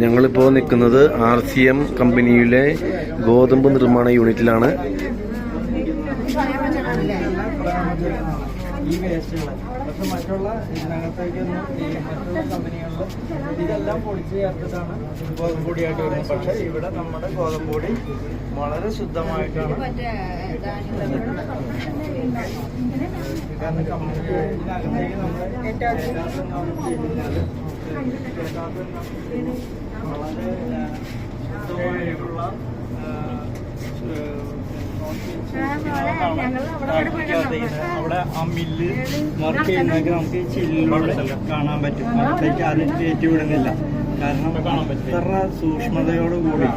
ഞങ്ങളിപ്പോൾ നിൽക്കുന്നത് RCM കമ്പനിയിലെ ഗോതമ്പ് നിർമ്മാണ യൂണിറ്റിലാണ്. ഈ വേസ്റ്റുകൾ പക്ഷെ മറ്റുള്ള ഇതിനകത്തേക്കൊന്നും മറ്റുള്ള കമ്പനികളിൽ ഇതെല്ലാം പൊടിച്ച് ചേർത്തിട്ടാണ് ഗോതമ്പ് പൊടിയായിട്ട് വരുന്നത്. പക്ഷെ ഇവിടെ നമ്മുടെ ഗോതമ്പ് പൊടി വളരെ ശുദ്ധമായിട്ടാണ്. കാരണം ഇതിനകത്തേക്ക് നമ്മൾ വളരെ ശുദ്ധമായിട്ടുള്ള അവിടെ ആ മില്ല് വർക്ക് ചെയ്യുന്നതൊക്കെ നമുക്ക് ഈ ചില്ലിലൂടെ കാണാൻ പറ്റും. അകത്തേക്ക് ആരും കയറ്റി വിടുന്നില്ല. കാരണം ഇത്ര സൂക്ഷ്മതയോടുകൂടി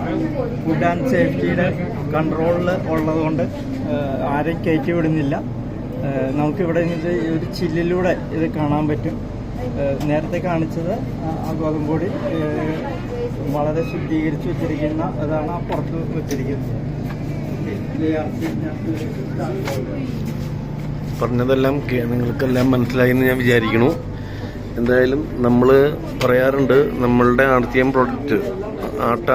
ഫുഡ് ആൻഡ് സേഫ്റ്റിയുടെ കൺട്രോളിൽ ഉള്ളതുകൊണ്ട് ആരെയും കയറ്റി വിടുന്നില്ല. നമുക്കിവിടെ നിന്നിട്ട് ഒരു ചില്ലിലൂടെ ഇത് കാണാൻ പറ്റും. നേരത്തെ കാണിച്ചത് ആ ഗോതമ്പൊടി വളരെ ശുദ്ധീകരിച്ച് വെച്ചിരിക്കുന്ന അതാണ് ആ പുറത്ത് വെച്ചിരിക്കുന്നത്. പറഞ്ഞതെല്ലാം നിങ്ങൾക്കെല്ലാം മനസ്സിലായി എന്ന് ഞാൻ വിചാരിക്കുന്നു. എന്തായാലും നമ്മൾ പറയാറുണ്ട് നമ്മളുടെ RCM പ്രോഡക്റ്റ് ആട്ട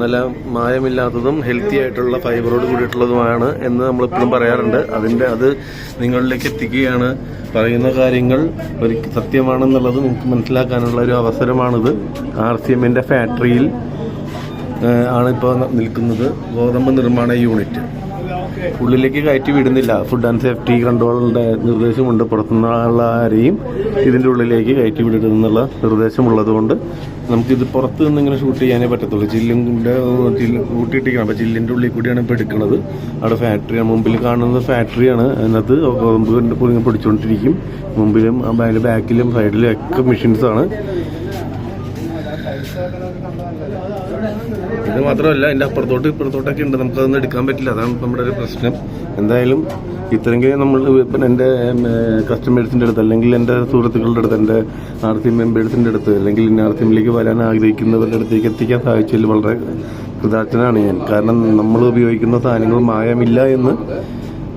നല്ല മായമില്ലാത്തതും ഹെൽത്തി ആയിട്ടുള്ള ഫൈബറോട് കൂടിയിട്ടുള്ളതുമാണ് എന്ന് നമ്മളെപ്പോഴും പറയാറുണ്ട്. അത് നിങ്ങളിലേക്ക് എത്തിക്കുകയാണ്. പറയുന്ന കാര്യങ്ങൾ ഒരു സത്യമാണെന്നുള്ളത് നിങ്ങൾക്ക് മനസ്സിലാക്കാനുള്ള ഒരു അവസരമാണിത്. RCMന്റെ ഫാക്ടറിയിൽ ആണിപ്പോൾ നിൽക്കുന്നത്. ഗോതമ്പ് നിർമ്മാണ യൂണിറ്റ് ഉള്ളിലേക്ക് കയറ്റി വിടുന്നില്ല. ഫുഡ് ആൻഡ് സേഫ്റ്റി കൺട്രോളിൻ്റെ നിർദ്ദേശമുണ്ട്. പുറത്തുനിന്നുള്ള ആരെയും ഇതിൻ്റെ ഉള്ളിലേക്ക് കയറ്റി വിടരുതെന്നുള്ള നിർദ്ദേശമുള്ളതുകൊണ്ട് നമുക്കിത് പുറത്ത് നിന്ന് ഇങ്ങനെ ഷൂട്ട് ചെയ്യാനേ പറ്റത്തുള്ളൂ. ചില്ലിൻ്റെ കൂട്ടിയിട്ടിരിക്കണം. അപ്പോൾ ചില്ലിൻ്റെ ഉള്ളിൽ കൂടിയാണ് ഇപ്പോൾ എടുക്കുന്നത്. അവിടെ ഫാക്ടറിയാണ്, മുമ്പിൽ കാണുന്നത് ഫാക്ടറിയാണ്. അതിനകത്ത് ഗോതമ്പ് പൊടിച്ചുകൊണ്ടിരിക്കും. മുമ്പിലും അതിൻ്റെ ബാക്കിലും സൈഡിലും ഒക്കെ മെഷീൻസാണ്. ഇത് മാത്രമല്ല, എൻ്റെ ഇപ്പുറത്തോട്ടൊക്കെ ഉണ്ട്. നമുക്കതൊന്നും എടുക്കാൻ പറ്റില്ല. അതാണ് നമ്മുടെ ഒരു പ്രശ്നം. എന്തായാലും ഇത്രയെങ്കിലും നമ്മൾ ഇപ്പം എൻ്റെ കസ്റ്റമേഴ്സിൻ്റെ അടുത്ത് അല്ലെങ്കിൽ എൻ്റെ സുഹൃത്തുക്കളുടെ അടുത്ത്, എൻ്റെ RCM മെമ്പേഴ്സിൻ്റെ അടുത്ത് അല്ലെങ്കിൽ RCMലേക്ക് വരാൻ ആഗ്രഹിക്കുന്നവരുടെ അടുത്തേക്ക് എത്തിക്കാൻ സാധിച്ചതിൽ വളരെ കൃതാർത്ഥനാണ് ഞാൻ. കാരണം നമ്മൾ ഉപയോഗിക്കുന്ന സാധനങ്ങൾ മായമില്ല എന്ന്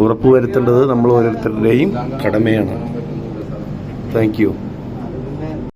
ഉറപ്പുവരുത്തേണ്ടത് നമ്മൾ ഓരോരുത്തരുടെയും കടമയാണ്. Thank you.